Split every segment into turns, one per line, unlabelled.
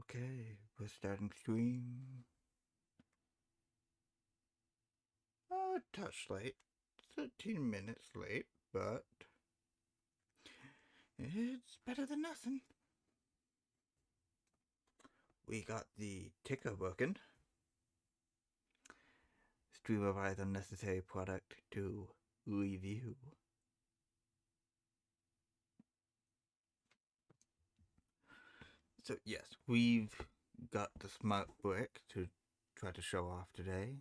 Okay, we're starting stream. A touch late. 13 minutes late, but it's better than nothing. We got the ticker working. Streamer buys unnecessary product to review. So yes, we've got the smart brick to try to show off today.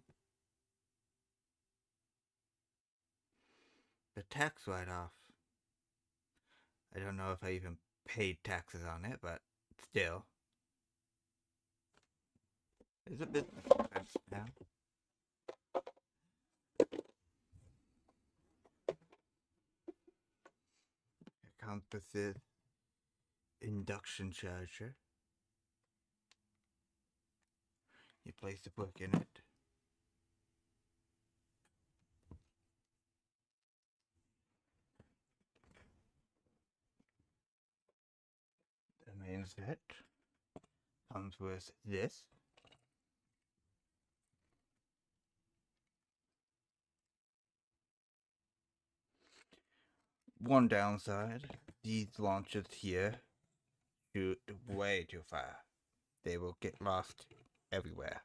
The tax write-off. I don't know if I even paid taxes on it, but still. It's a business expense now. It comes with this induction charger. You place the brick in it. The main set comes with this. One downside, these launchers here shoot way too far. They will get lost everywhere.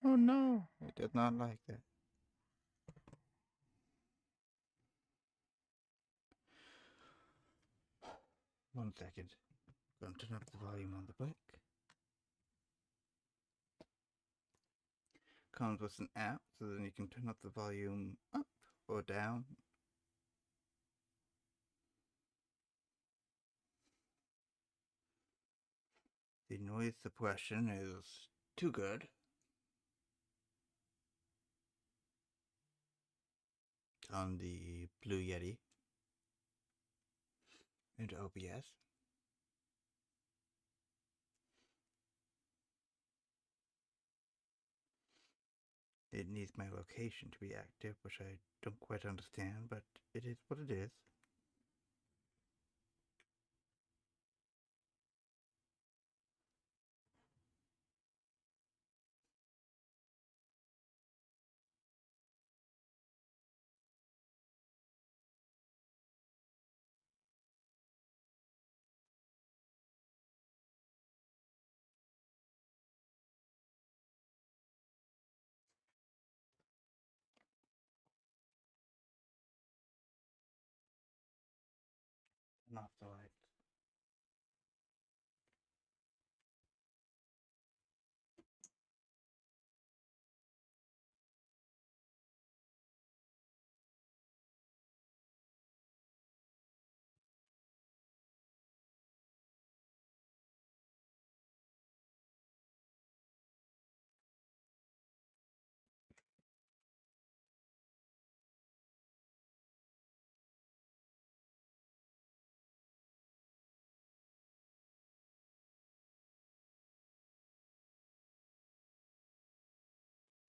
Oh no, it does not like that. One second. Gonna turn up the volume on the brick. Comes with an app, so then you can turn up the volume up or down. The noise suppression is too good. On the Blue Yeti and OBS. It needs my location to be active, which I don't quite understand, but it is what it is. Turn off the lights.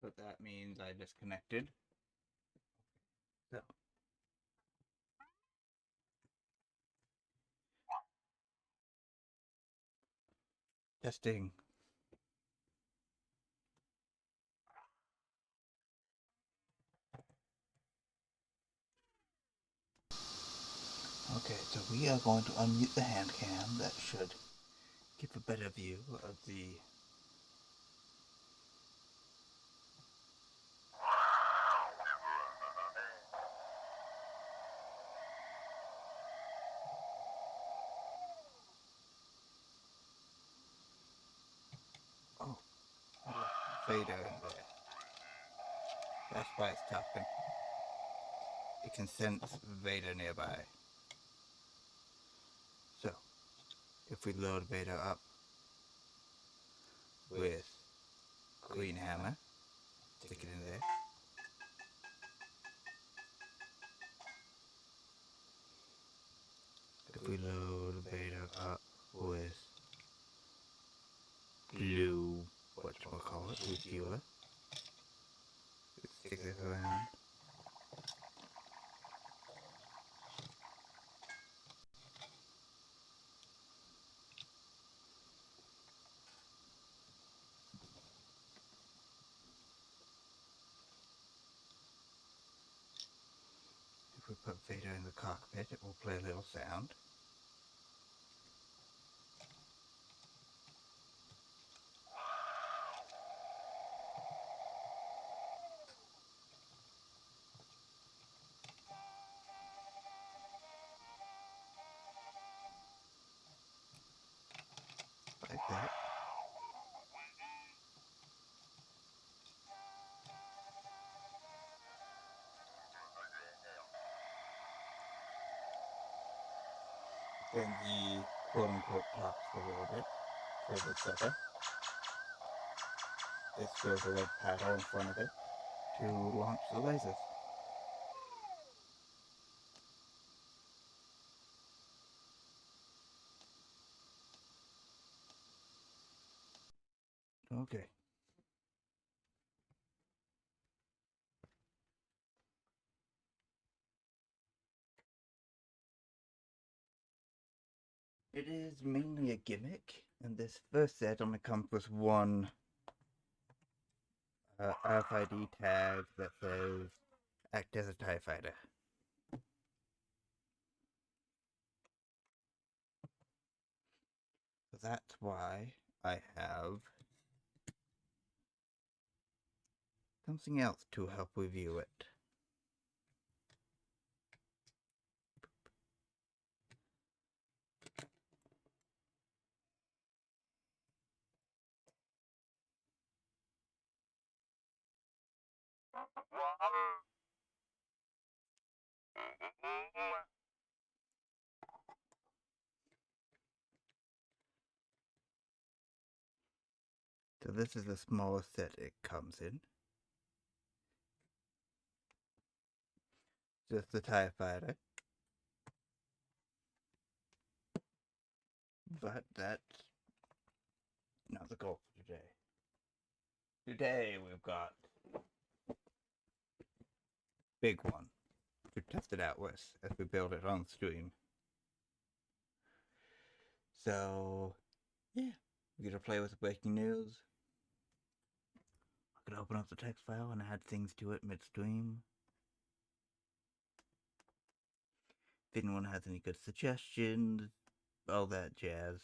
But that means I disconnected. So. Testing. Okay, so we are going to unmute the hand cam. That should give a better view of the... Oh, Vader there. That's why it's talking. It can sense Vader nearby. So, if we load Vader up with Green Hammer, Stick it in there. If we load Vader up with blue, whatchamacallit, refueler, stick this around. If we put Vader in the cockpit, it will play a little sound. Like that. Then the quote-unquote tops a little bit for the sucker. This goes a red paddle in front of it to launch the lasers. Okay. It is mainly a gimmick, and this first set only comes with one RFID tag that says act as a TIE fighter. So that's why I have something else to help review it. So this is the smallest set it comes in. Just the TIE fighter. But that's not the goal for today. Today we've got big one to test it out with as we build it on stream. So yeah, we're gonna play with the breaking news. I could open up the text file and add things to it midstream. If anyone has any good suggestions, all that jazz.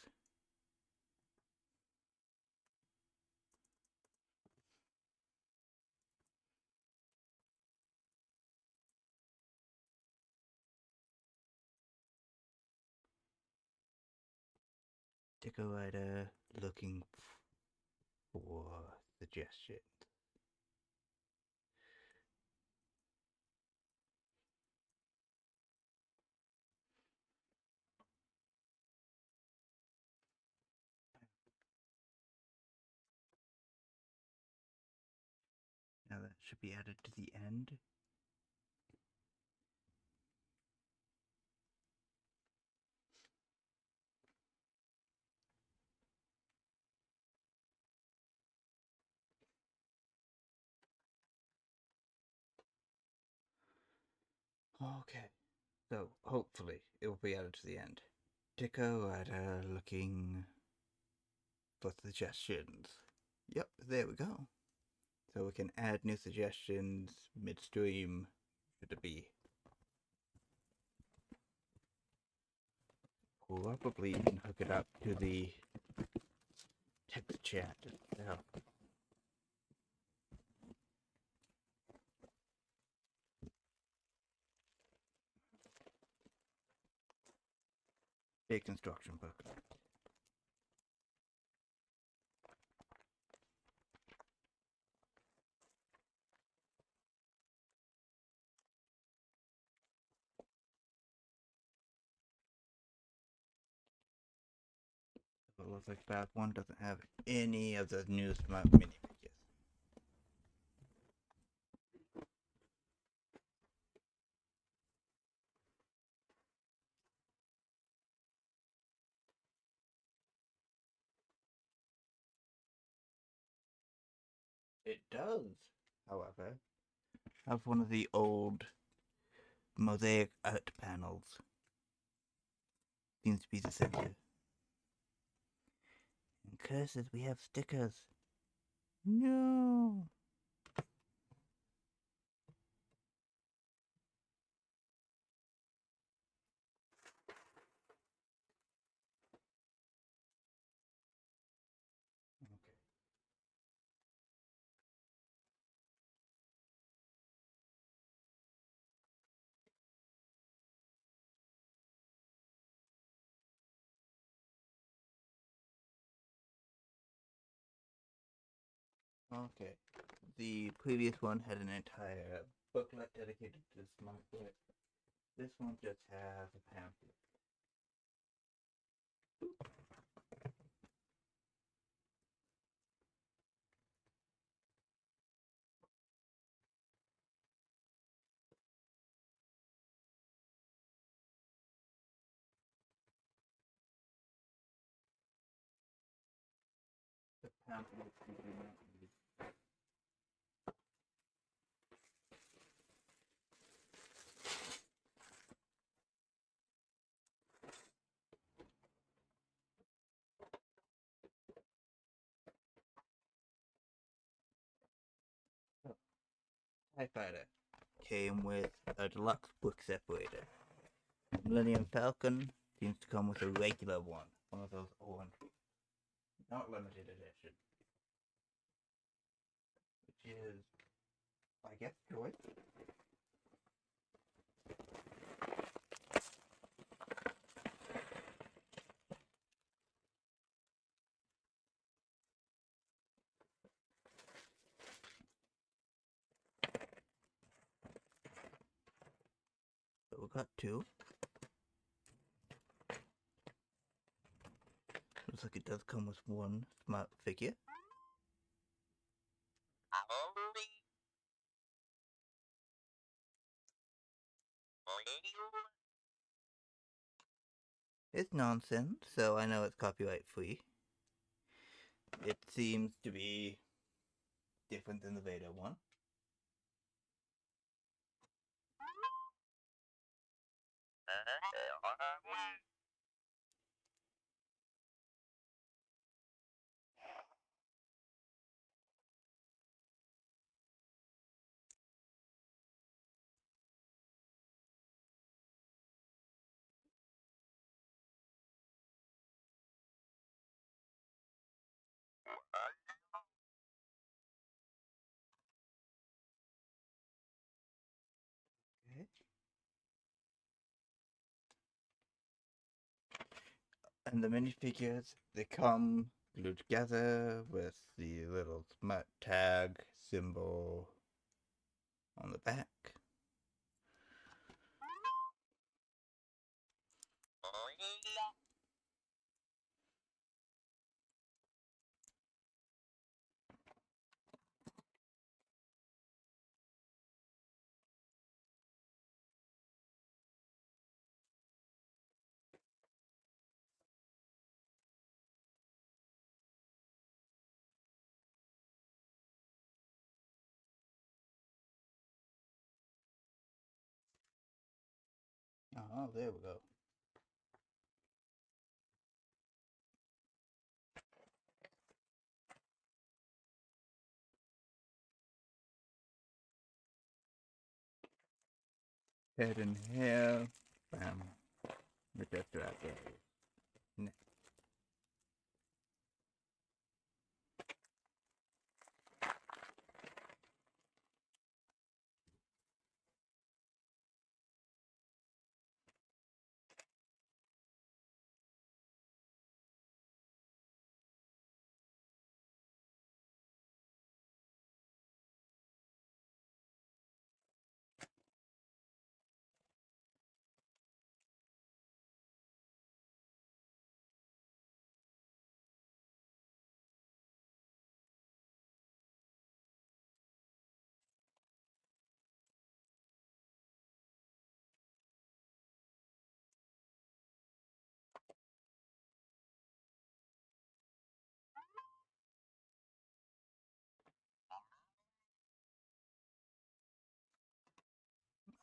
Ticker writer looking for suggestions. Now that should be added to the end. Okay, so hopefully it will be added to the end. Ticker writer looking for suggestions. Yep, there we go. So we can add new suggestions midstream. Should it be? Probably even hook it up to the text chat itself. Big instruction book. It looks like Path 1 doesn't have any of the new smart mini pages. It does, however, have one of the old mosaic art panels. Seems to be the center. And curses, we have stickers. No. Okay. The previous one had an entire booklet dedicated to this monthlet. This one just has a pamphlet. The pamphlet is not used. Oh, TIE Fighter came with a deluxe book separator. Millennium Falcon seems to come with a regular one of those orange, not limited edition, which is, I guess, choice. So we got two. Looks like it does come with one smart figure. It's nonsense, so I know it's copyright free. It seems to be different than the Vader one. Okay. And the minifigures, they come glued together with the little smart tag symbol on the back. Oh, there we go. Head and hair. Bam. With that right there. Neck.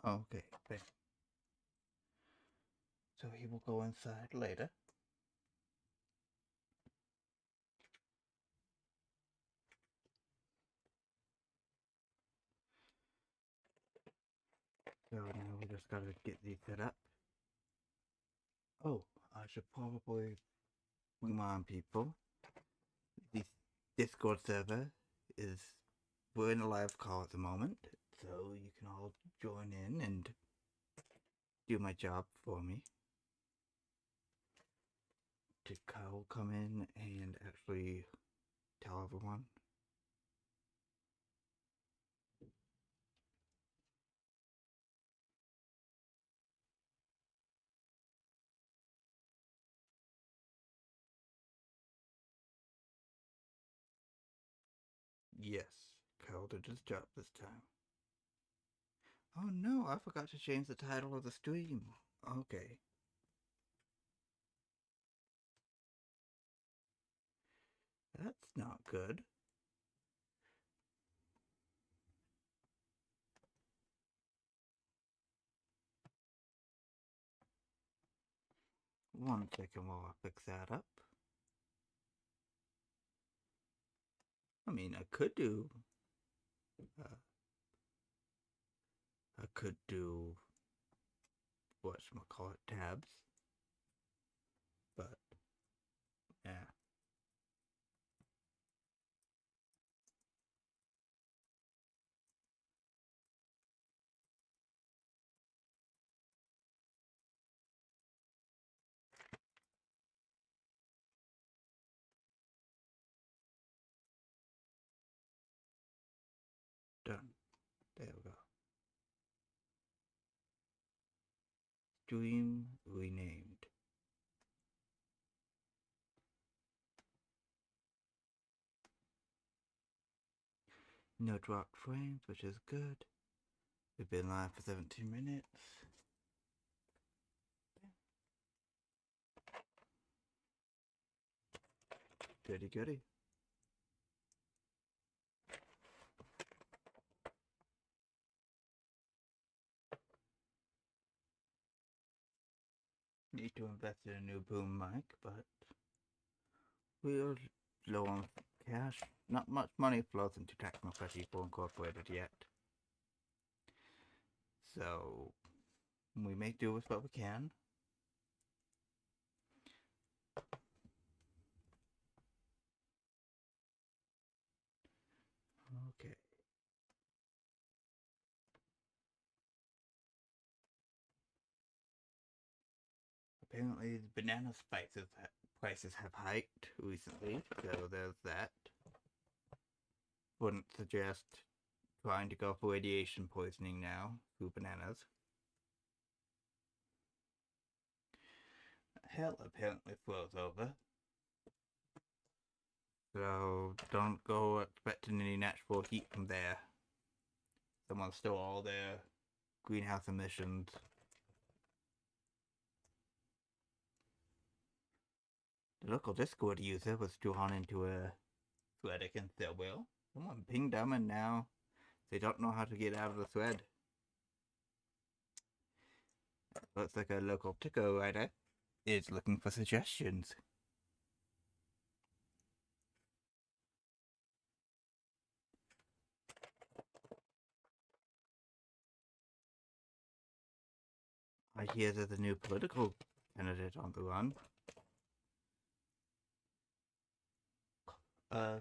Okay, bam. So he will go inside later. So now we just gotta get these set up. Oh, I should probably remind people the Discord server is, we're in a live call at the moment, so you can all join in and do my job for me. Did Kyle come in and actually tell everyone? Yes, Kyle did his job this time. Oh no, I forgot to change the title of the stream. Okay. That's not good. One second while I fix that up. I mean, I could do whatchamacallit tabs, but yeah. Done. There we go. Stream renamed. No dropped frames, which is good. We've been live for 17 minutes. Goody goody. Need to invest in a new boom mic, but we're low on cash. Not much money flows into Techno34 Incorporated yet. So we make do with what we can. Okay. Apparently, the banana prices have hiked recently, so there's that. Wouldn't suggest trying to go for radiation poisoning now through bananas. Hell apparently flows over. So don't go expecting any natural heat from there. Someone stole all their greenhouse emissions. The local Discord user was drawn into a thread against their will. Someone pinged them and now they don't know how to get out of the thread. Looks like a local Tico writer is looking for suggestions. I hear there's a new political candidate on the run.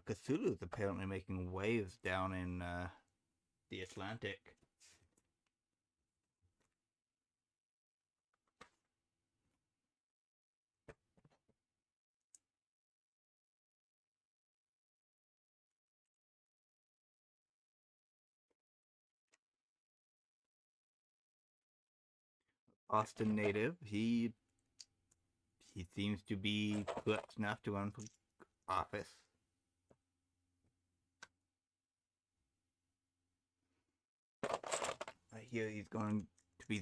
Cthulhu's apparently making waves down in the Atlantic. Austin native, he seems to be correct enough to run for office. I hear he's going to be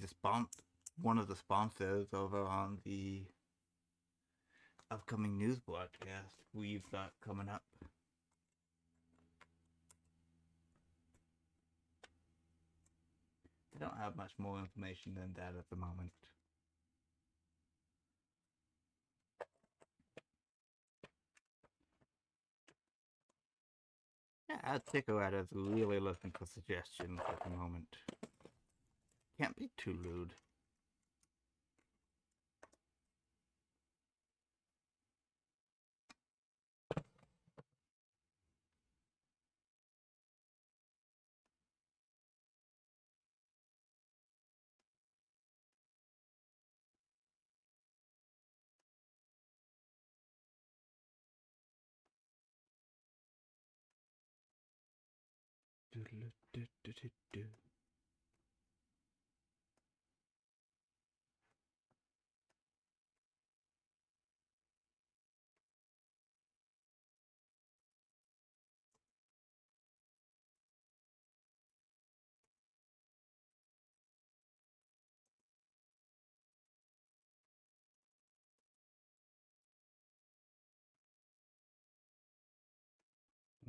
one of the sponsors over on the upcoming news broadcast we've got coming up. I don't have much more information than that at the moment. Yeah, Tico is really looking for suggestions at the moment. Can't be too rude.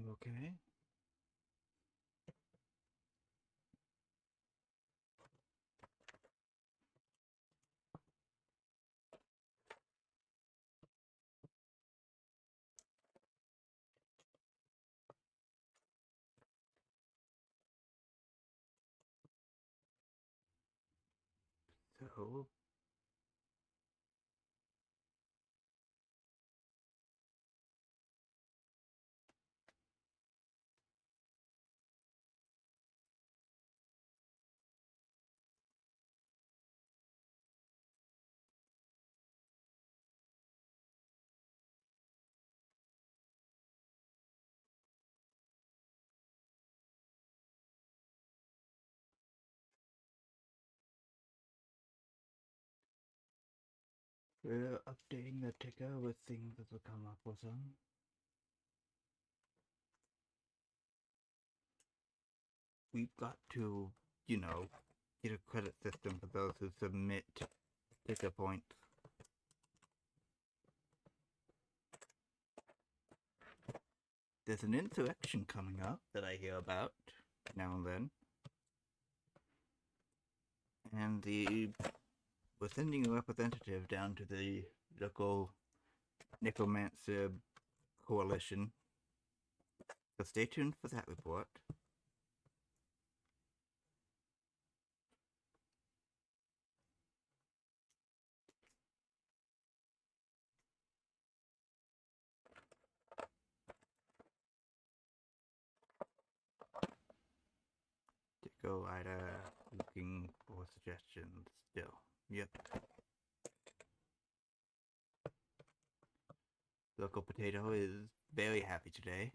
Okay. So, we're updating the ticker with things that will come up with them. We've got to, get a credit system for those who submit ticker points. There's an insurrection coming up that I hear about now and then. And we're sending a representative down to the local Necromancer Coalition. So stay tuned for that report. Tico Ida looking for suggestions still. Yep. Local Potato is very happy today.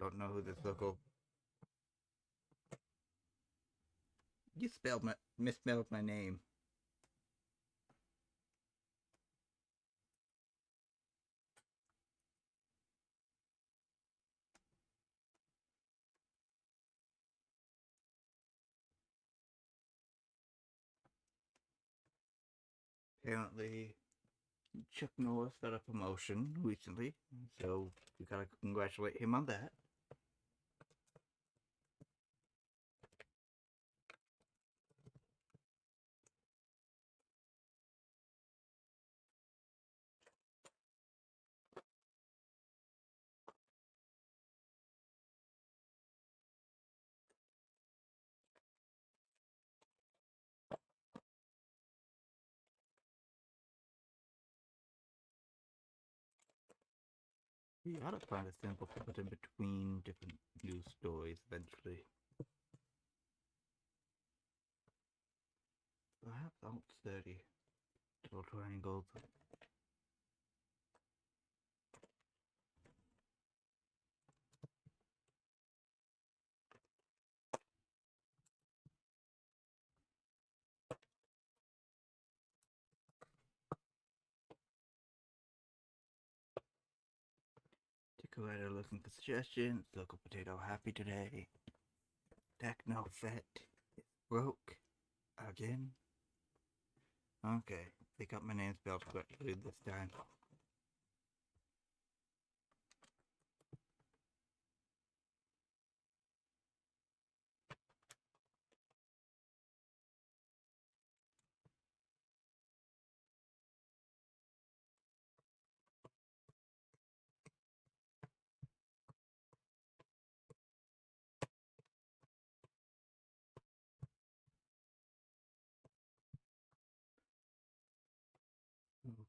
Don't know who this local... You misspelled my name. Apparently, Chuck Norris got a promotion recently, so we gotta congratulate him on that. We ought to find a sample to put in between different news stories eventually. Perhaps Alt 30. Little triangles. Tico looking for suggestions. Local Potato happy today. Techno Fet is broke again. Okay, they got my name spelled correctly this time.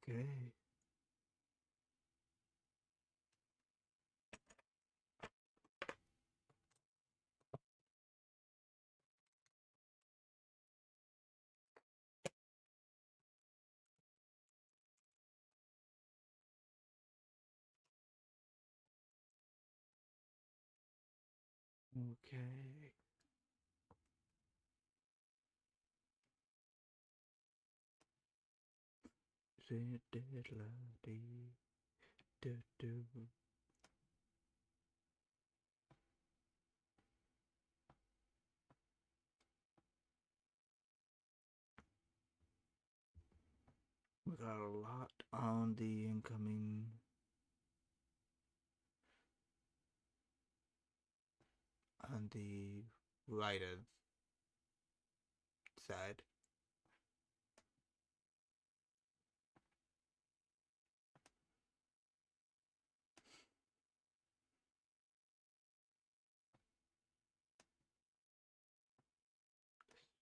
Okay. Okay. We got a lot on the incoming. On the right of side.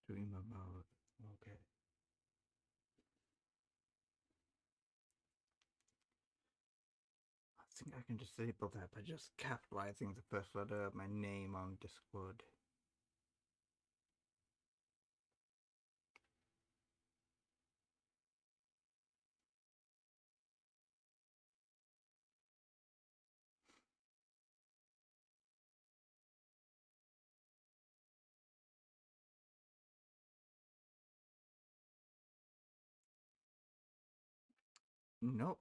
Streamer mode. Okay. I think I can disable that by just capitalizing the first letter of my name on Discord. Nope.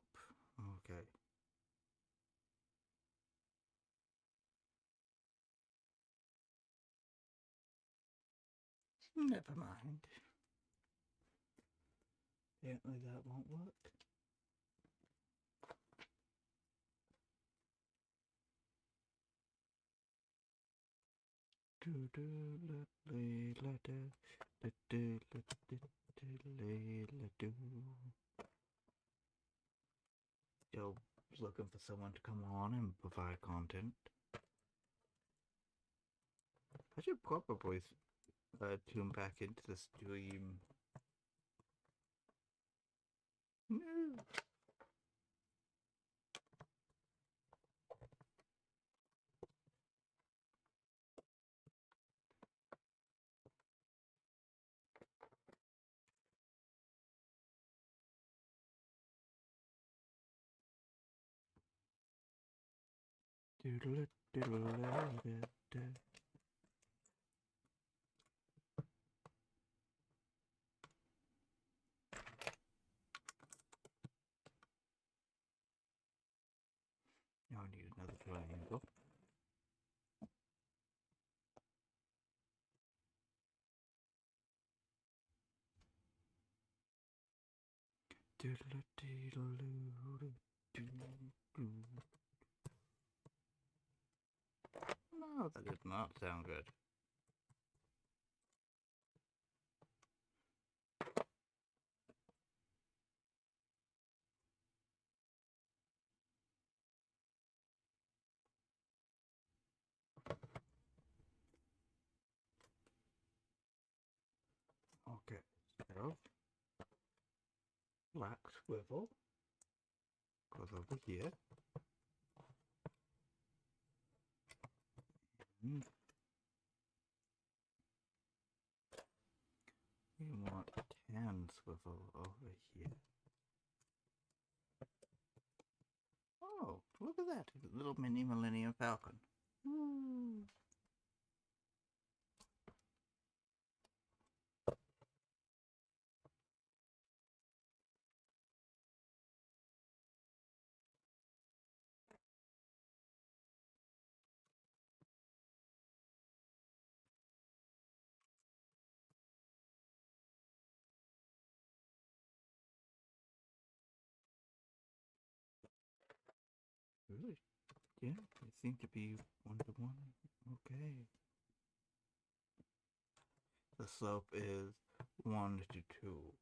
Okay. Never mind. Apparently that won't work. Still looking for someone to come on and provide content. I should probably tune back into the stream. No. Now I need another triangle. No, that did not sound good. Okay, so black swivel goes over here. Mm. We want tan swivel over here. Oh, look at that. Little mini Millennium Falcon. Woo. Really? Yeah, they seem to be 1-to-1. Okay. The slope is 1-to-2.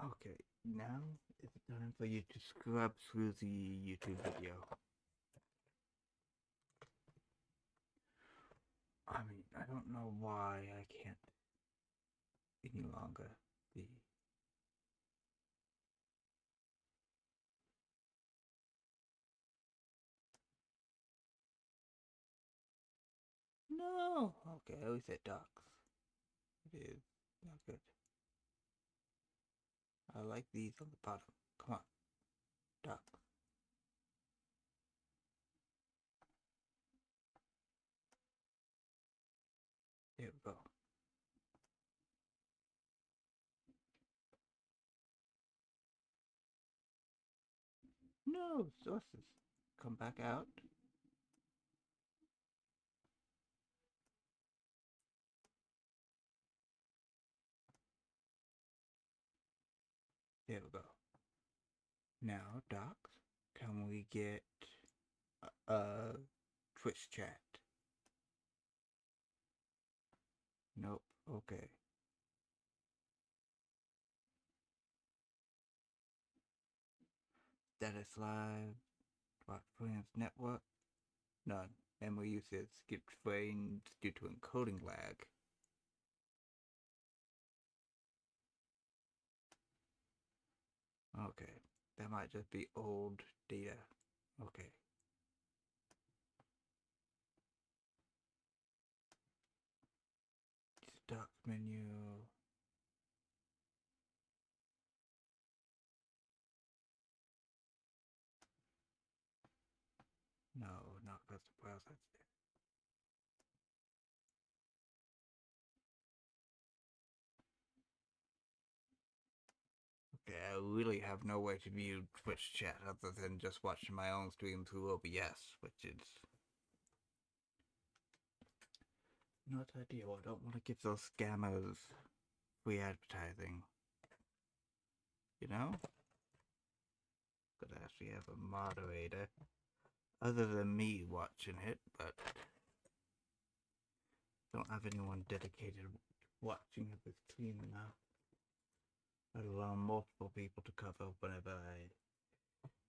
Okay, now It's time for you to scrub through the YouTube video. I mean, I don't know why I can't any longer be. No! Okay, I always said ducks. It is not good. I like these on the bottom. Come on. Duck. There we go. No, sources. Come back out. There we go. Now, docs, can we get Twitch chat? Nope. Okay. Status live. Watch Frames network. None. MOU says skipped frames due to encoding lag. Okay. That might just be old data. Okay. Stock menu. No, not custom browser. Okay, I really have no way to view Twitch chat other than just watching my own stream through OBS, which is not ideal. I don't want to give those scammers free advertising. You know? Could actually have a moderator other than me watching it, but don't have anyone dedicated watching the stream enough. I'd allow multiple people to cover whenever I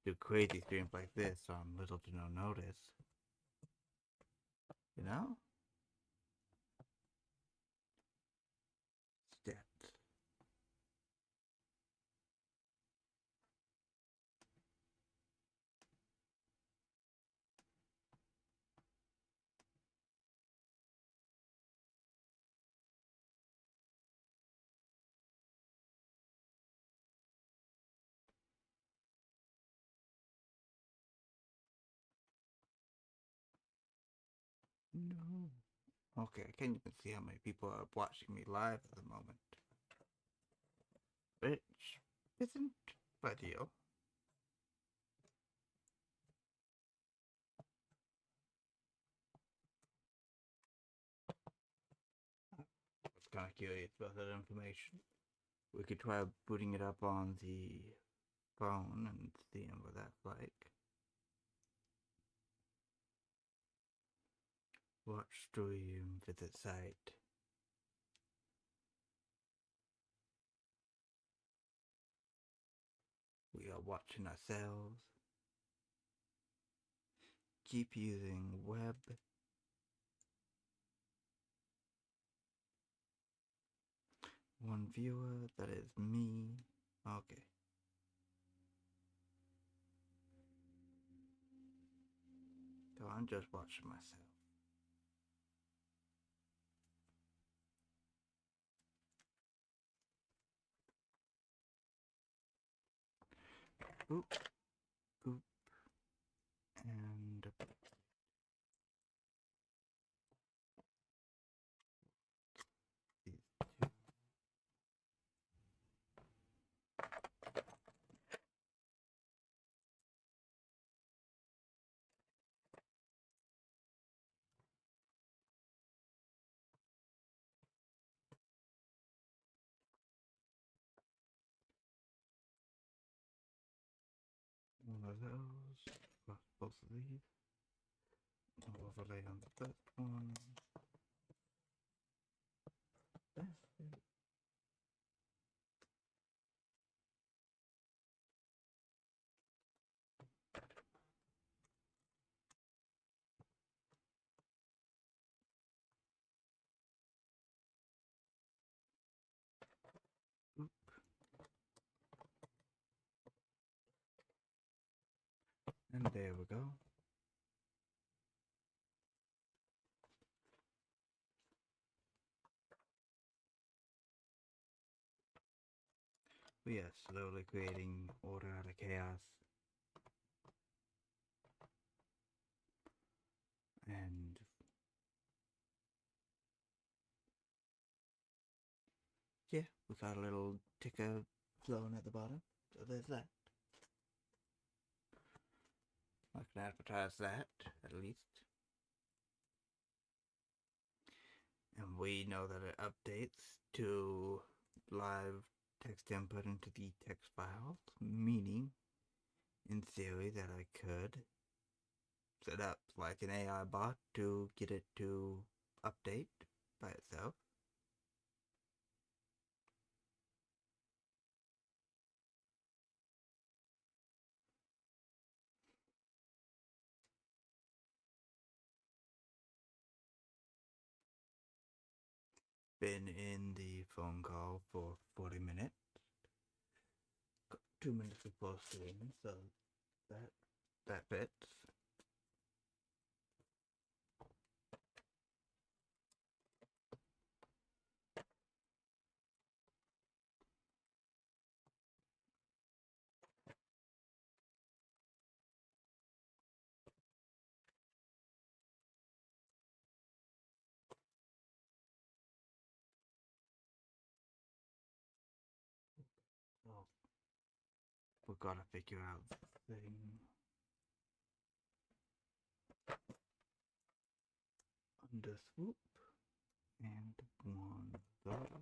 do crazy streams like this on little to no notice. You know? Steps. No. Okay, I can't even see how many people are watching me live at the moment. Which isn't ideal. I was kind of curious about that information. We could try booting it up on the phone and seeing what that's like. Watch stream, visit site. We are watching ourselves. Keep using web. One viewer, that is me. Okay. So I'm just watching myself. Boop, boop, and these two. One of those. Both of these. I'll overlay on the first one. That's it. And there we go. We are slowly creating order out of chaos. And yeah, we got a little ticker flowing at the bottom. So there's that. I can advertise that, at least. And we know that it updates to live text input into the text files, meaning, in theory, that I could set up like an AI bot to get it to update by itself. Been in the phone call for 40 minutes. 2 minutes before streaming, so that fits. Well, we've got to figure out the thing. Under swoop and one of those.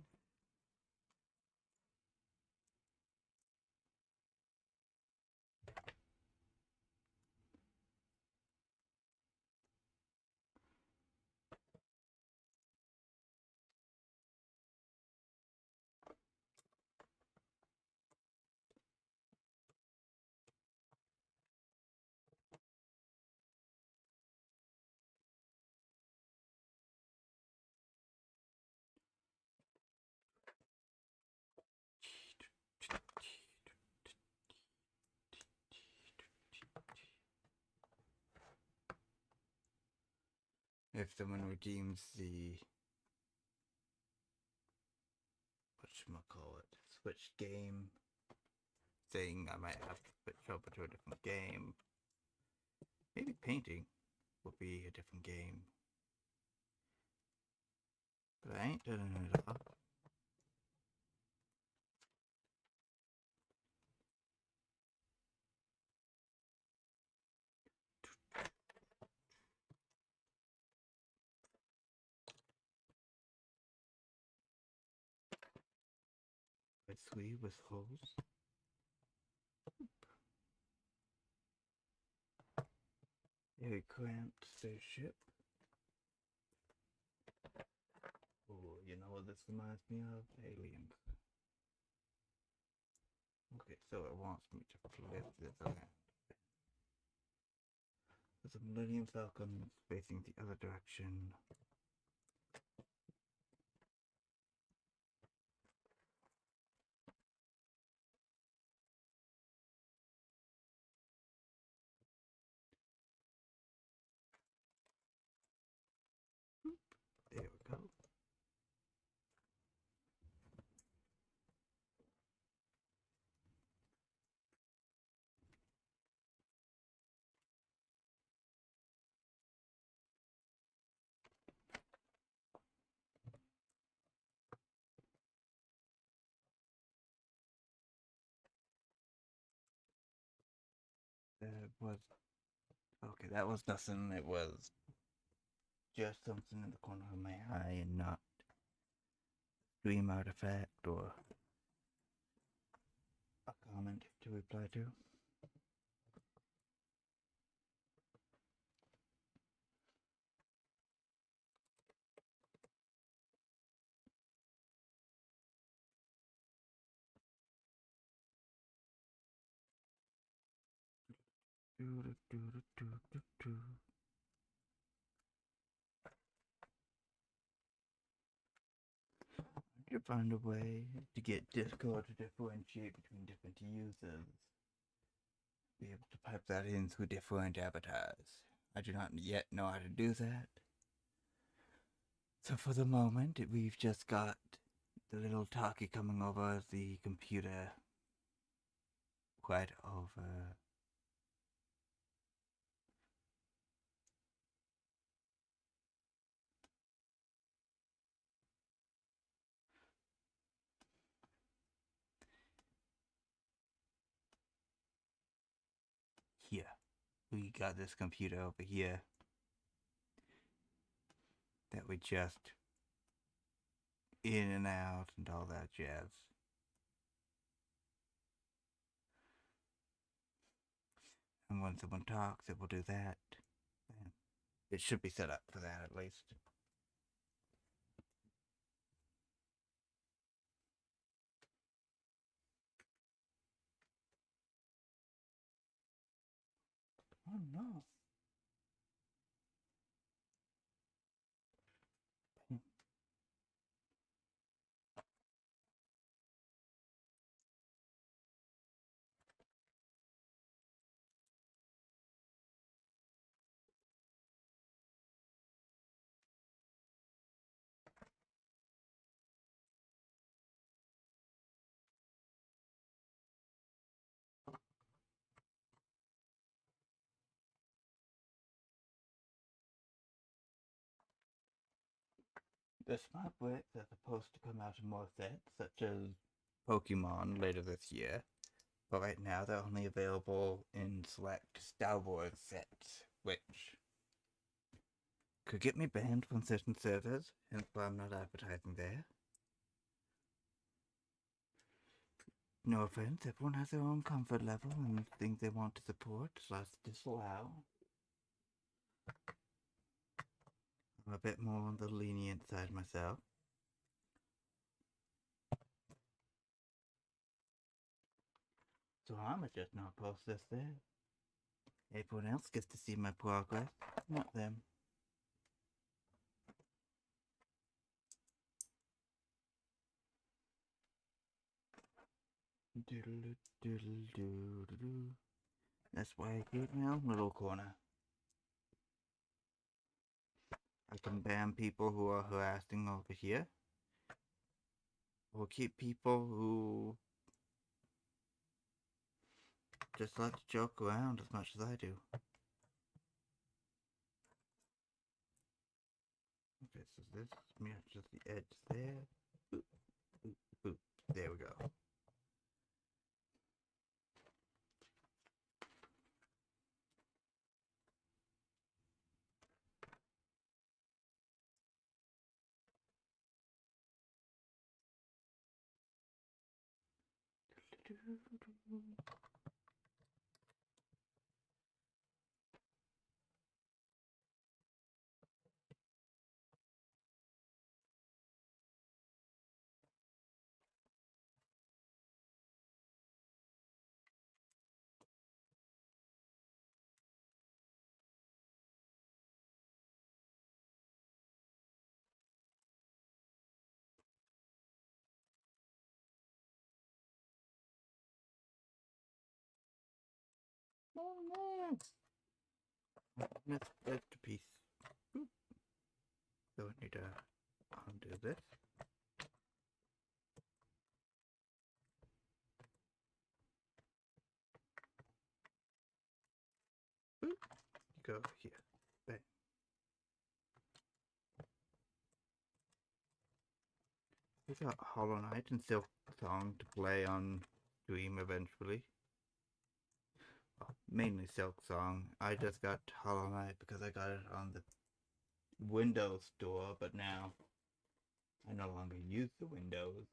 If someone redeems the whatchamacallit, switch game thing, I might have to switch over to a different game. Maybe painting will be a different game. But I ain't turning it off. Red sleeve with holes. A cramped spaceship. Oh, you know what this reminds me of? Aliens. Okay, so it wants me to flip this around. There's a Millennium Falcon facing the other direction. There we go. That was okay. That was nothing. It was just something in the corner of my eye, and not dream artifact or a comment to reply to. To find a way to get Discord to differentiate between different users. be able to pipe that in through different avatars. I do not yet know how to do that. So for the moment, we've just got the little talkie coming over the computer right over. Here. We got this computer over here that we just in and out and all that jazz. And when someone talks, it will do that. And it should be set up for that at least. Oh no. The smart bricks are supposed to come out in more sets, such as Pokemon later this year. But right now they're only available in select Star Wars sets, which could get me banned from certain servers, hence why I'm not advertising there. No offense, everyone has their own comfort level and things they want to support, disallow. I'm a bit more on the lenient side myself. So I'ma just not post this there. Everyone else gets to see my progress, not them. Doodle doodle doodle. That's why I keep my own little corner. I can ban people who are harassing over here. Or keep people who just like to joke around as much as I do. Okay, so this matches the edge there. Boop, boop, boop. There we go. Oh no! Let's break to piece. Boop. So I need to undo this. Boop. Go here. Bang. We got Hollow Knight and Silk Song to play on Dream eventually. Well, mainly Silk Song. I just got Hollow Knight because I got it on the Windows Store, but now I no longer use the Windows,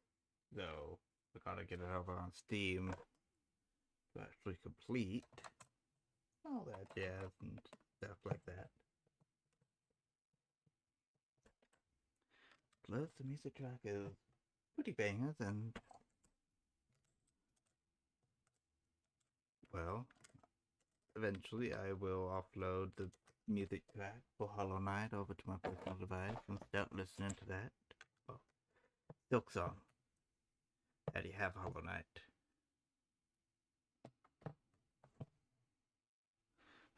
so I gotta get it over on Steam to actually complete all that jazz and stuff like that. Plus, the music track is pretty bangers, and well, eventually I will offload the music track for Hollow Knight over to my personal device and start listening to that. Oh, Silk Song. How do you have Hollow Knight?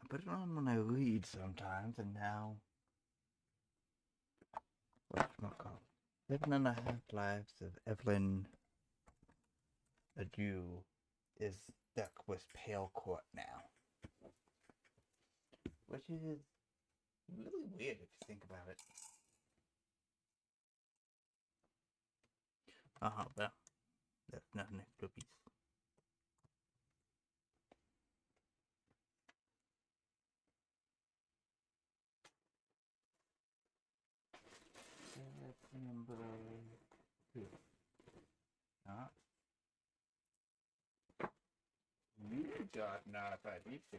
I put it on when I read sometimes, and now whatchamacallit? 7.5 Lives of Evelyn Adieu is stuck with Pale Court now. Which is really weird if you think about it. Well, that's not an extra piece. That's number 2. Ah. You got not if I need to.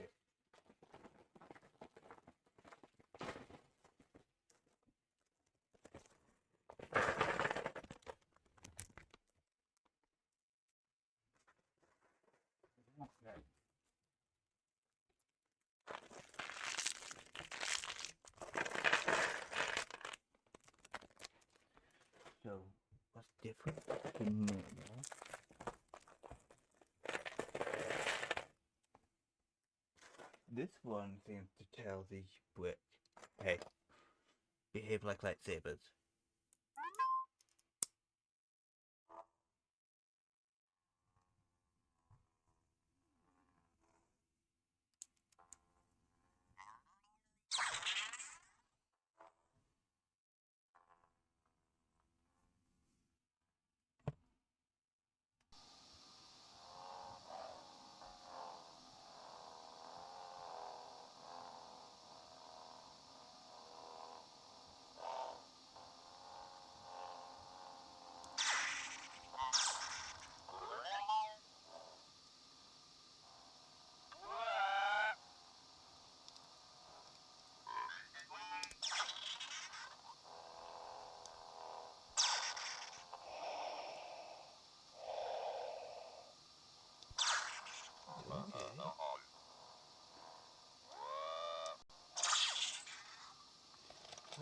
Okay. So, what's different from normal? This one seems to tell the brick, hey, behave like lightsabers.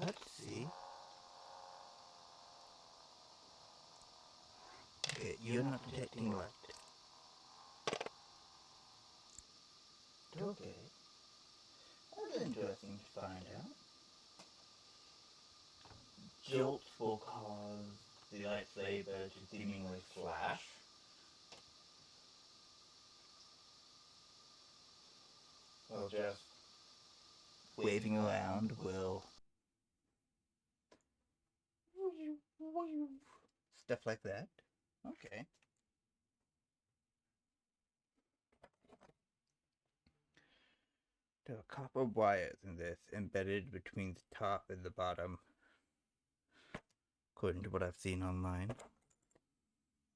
Let's see. Okay, you're not detecting light. Okay. That's interesting to find out. Jolts will cause the lightsaber to seemingly flash. While just waving around will stuff like that. Okay. There are copper wires in this embedded between the top and the bottom, according to what I've seen online.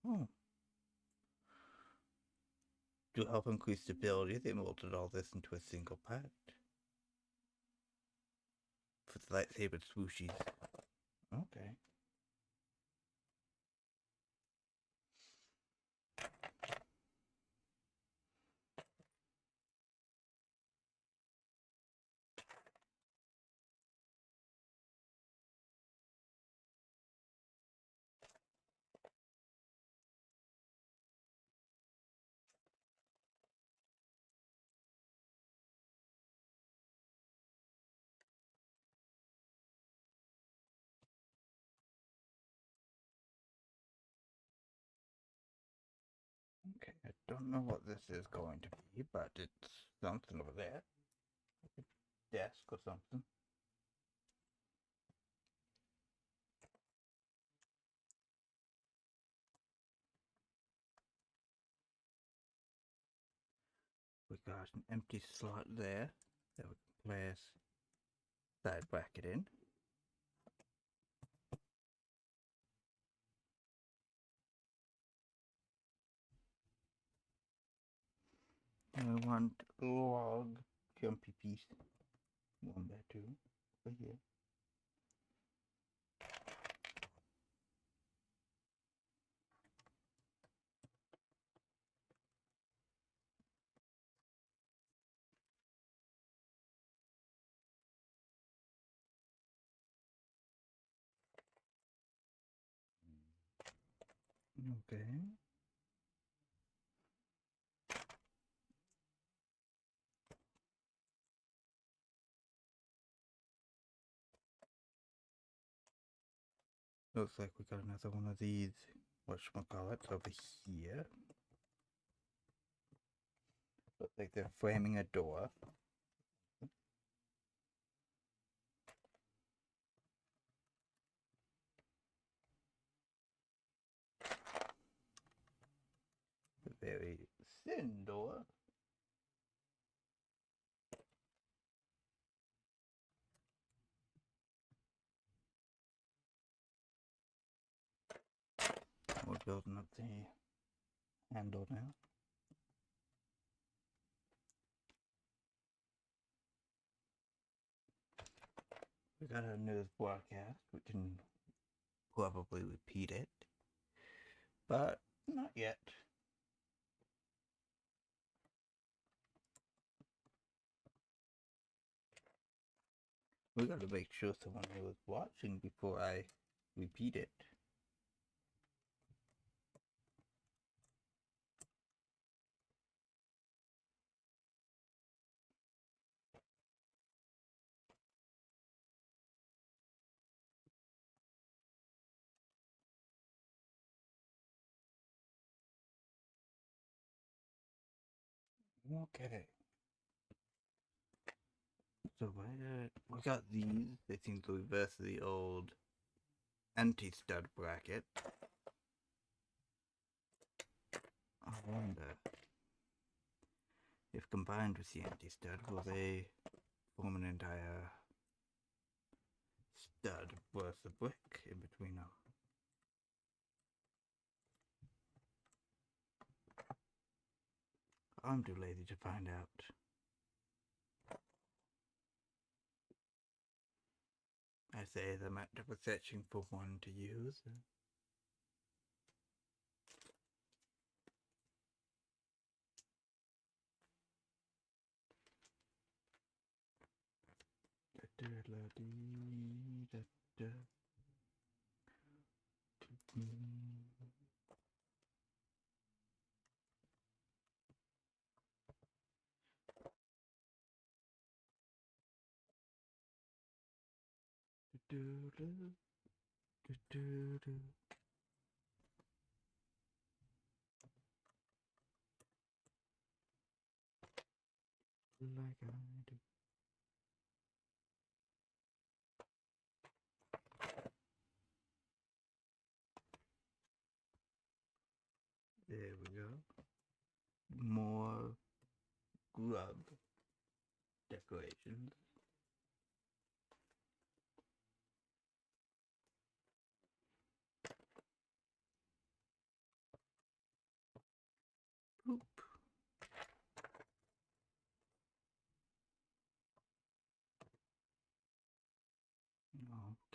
Oh. To help increase stability, they molded all this into a single part. For the lightsaber swooshies. Okay. Okay, I don't know what this is going to be, but it's something over there. Like a desk or something. We got an empty slot there that we can place side bracket in. I want log jumpy piece. 1x2 over here. Okay. Looks like we got another one of these, whatchamacallits, over here. Looks like they're framing a door. A very thin door. We're building up the handle now. We got a news broadcast. We can probably repeat it, but not yet. We gotta make sure someone was watching before I repeat it. Okay. So we got these. They seem to reverse the old anti-stud bracket. I wonder if combined with the anti-stud, will they form an entire stud worth of brick in between them? I'm too lazy to find out. I say the matter was searching for one to use. Like I do. There we go. More grub decorations. Poop.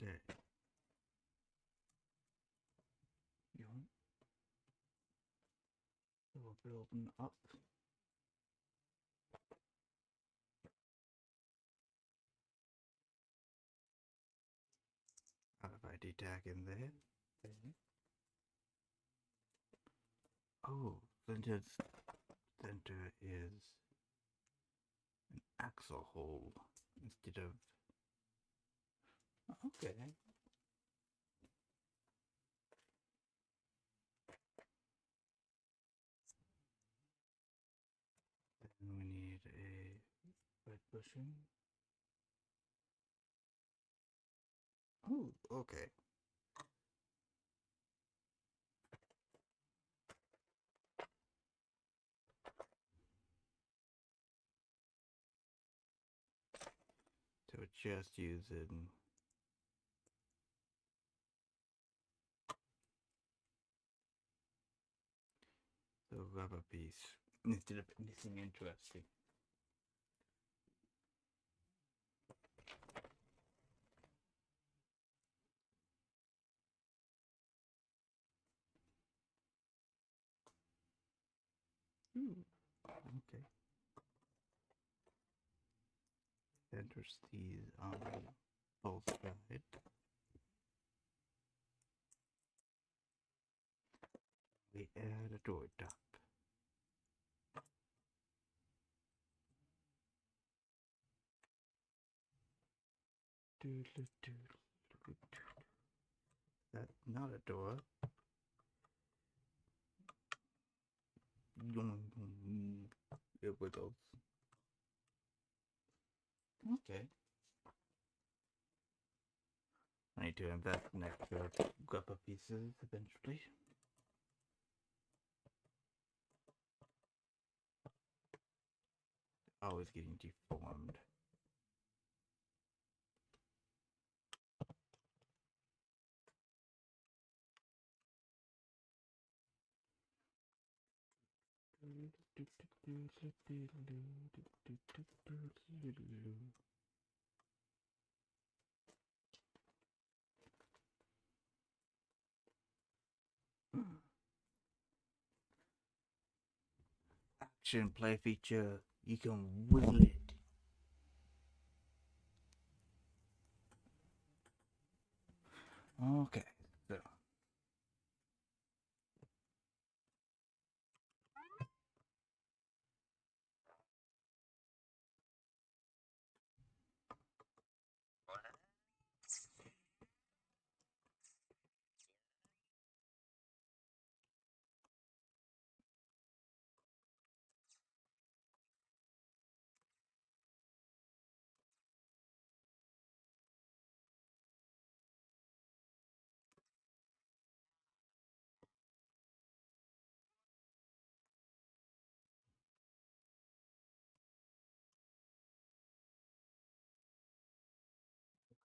Okay. Yoink. So we're building up. RFID tag in there. Okay. Oh, center is an axle hole instead of. Okay. Then we need a red bushing. Oh, okay. So it's just using the rubber piece instead of anything interesting. Okay. Enters these on both sides. We add a door top. That's not a door. It wiggles. Okay. I need to invest in extra grubber pieces eventually. Always getting deformed. Action play feature. You can wiggle it. Okay, so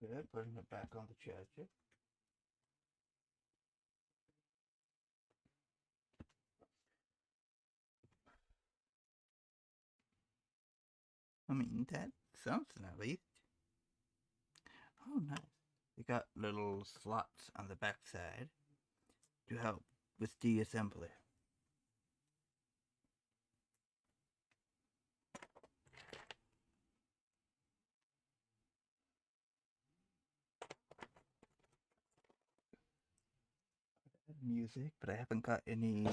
good. Putting it back on the charger. I mean, that's something at least. Oh, nice. They got little slots on the backside to help with the assembly. Music, but I haven't got any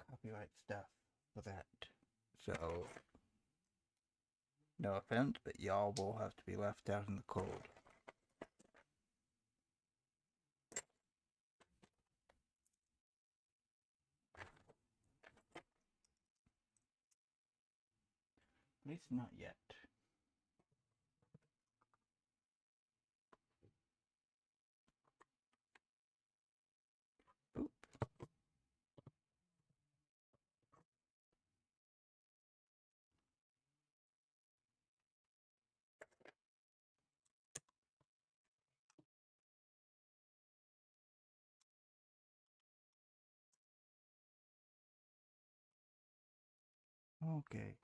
copyright stuff for that. So, no offense, but y'all will have to be left out in the cold. At least not yet. Boop. Okay.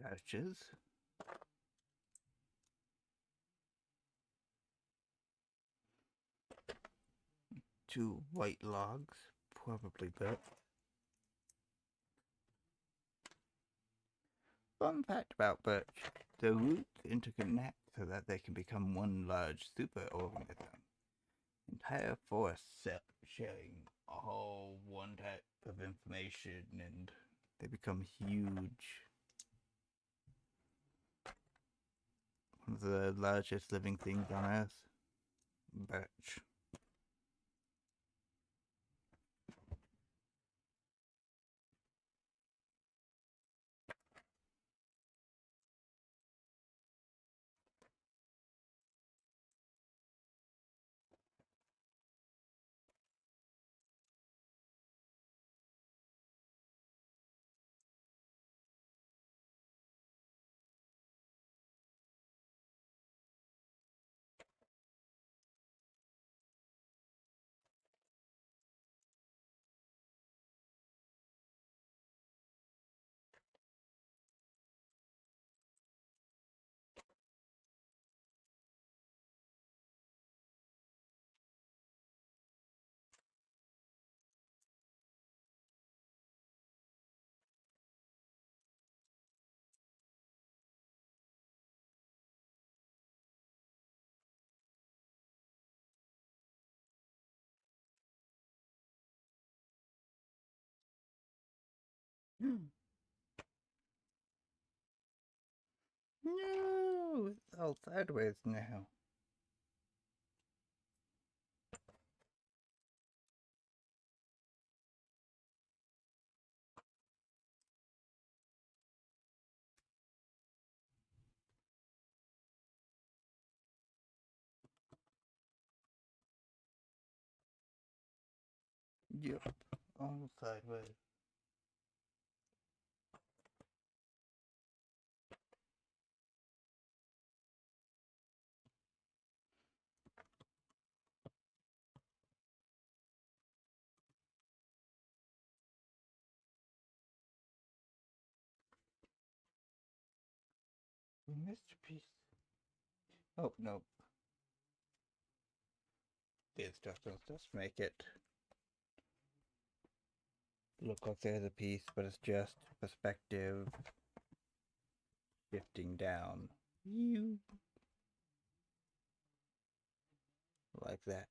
Dashes. 2 white logs, probably birch. Fun fact about birch, the roots interconnect so that they can become one large superorganism. Entire forests sharing a whole one type of information and they become huge. One of the largest living things on Earth. Birch. No, it's all sideways now. Yep, all sideways. We missed a piece. Oh, no. These dustbins just make it look like there's a piece, but it's just perspective shifting down. You like that.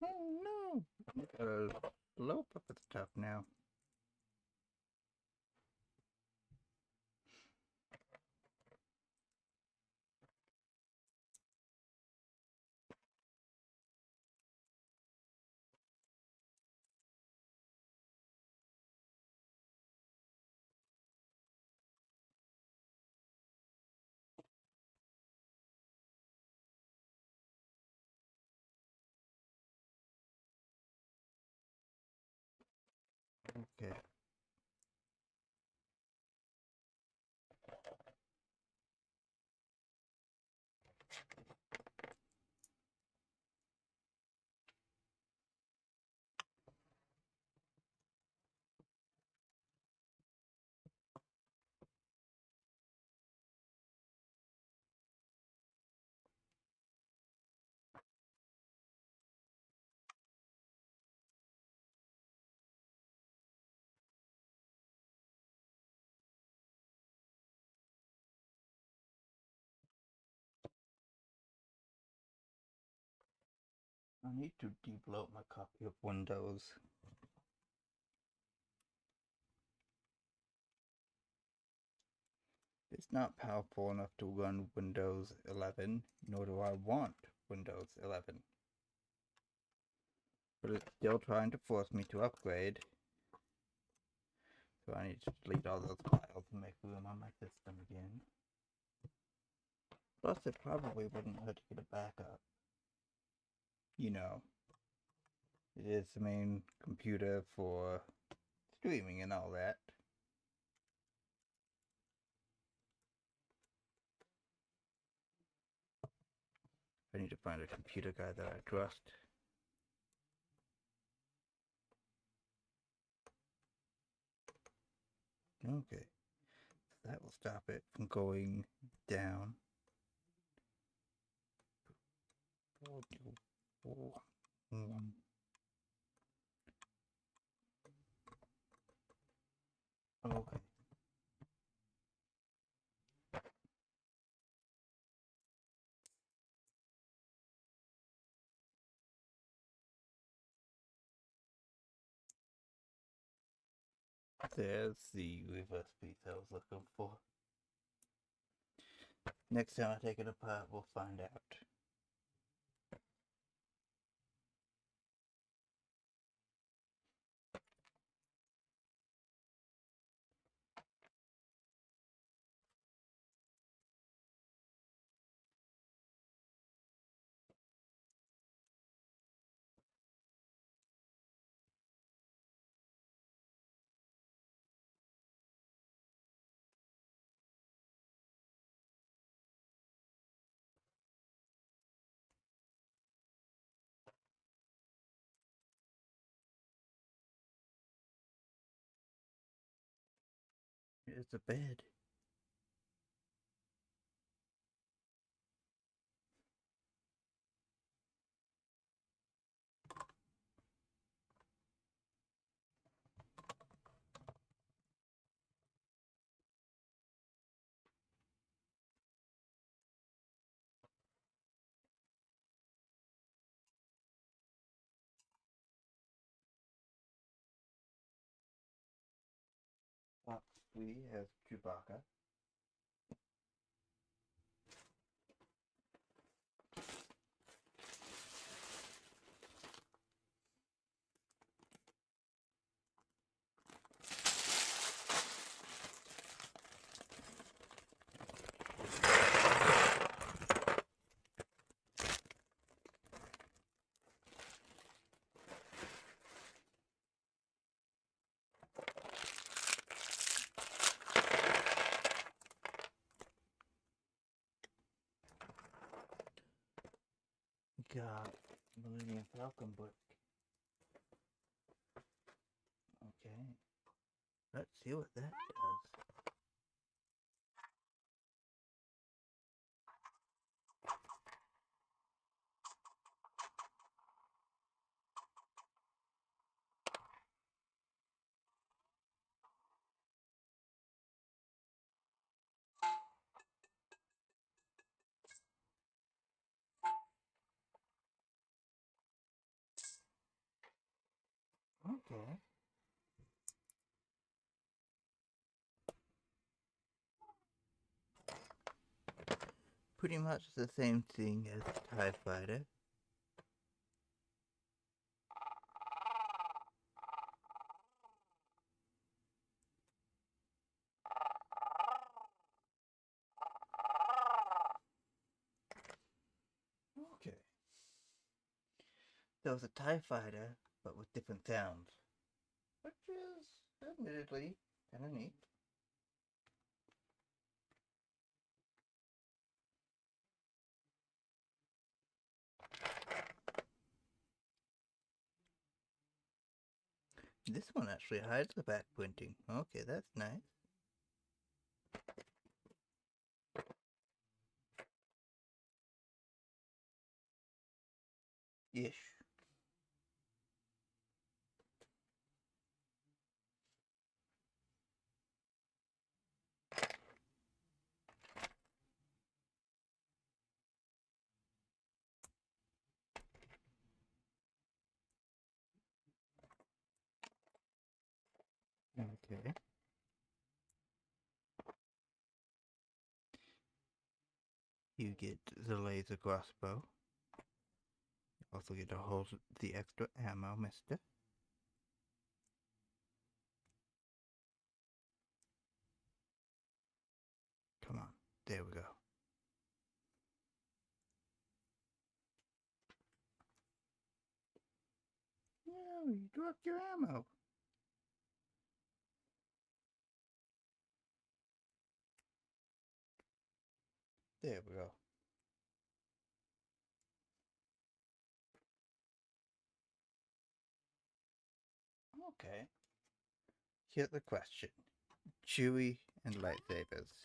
Oh no! Got a slope up at the top now. Okay. I need to debloat my copy of Windows. It's not powerful enough to run Windows 11, nor do I want Windows 11. But it's still trying to force me to upgrade. So I need to delete all those files and make room on my system again. Plus, it probably wouldn't hurt to get a backup. You know, it is the main computer for streaming and all that. I need to find a computer guy that I trust. Okay, that will stop it from going down. Okay. There's the reverse piece I was looking for. Next time I take it apart, we'll find out. Here's the bed. Box 3 has Chewbacca. Got Millennium Falcon book. Okay. Let's see what that does. Okay. Pretty much the same thing as TIE Fighter. Okay. There was a TIE Fighter, but with different sounds. Which is, admittedly, kind of neat. This one actually hides the back printing. Okay, that's nice. Ish. Okay. You get the laser crossbow. Also get to hold the extra ammo, mister. Come on. There we go. No, you dropped your ammo. There we go. Okay. Here's the question. Chewie and lightsabers.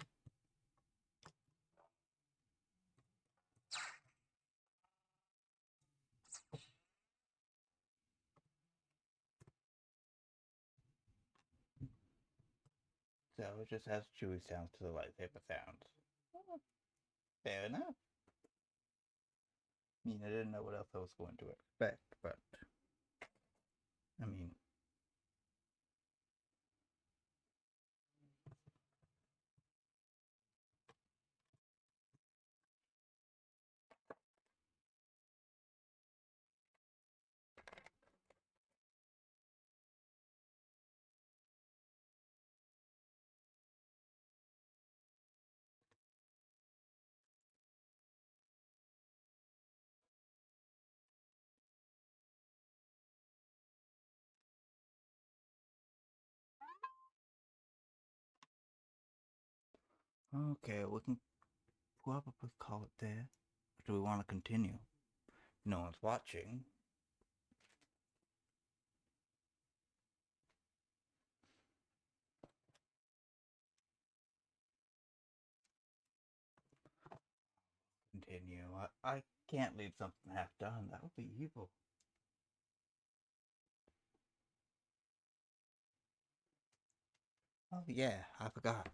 So it just has Chewie sounds to the lightsaber sounds. Oh, fair enough. I mean, I didn't know what else I was going to expect, but I mean, Okay, we can probably call it there. Or do we want to continue? No one's watching. Continue. I can't leave something half done. That would be evil. Oh yeah, I forgot.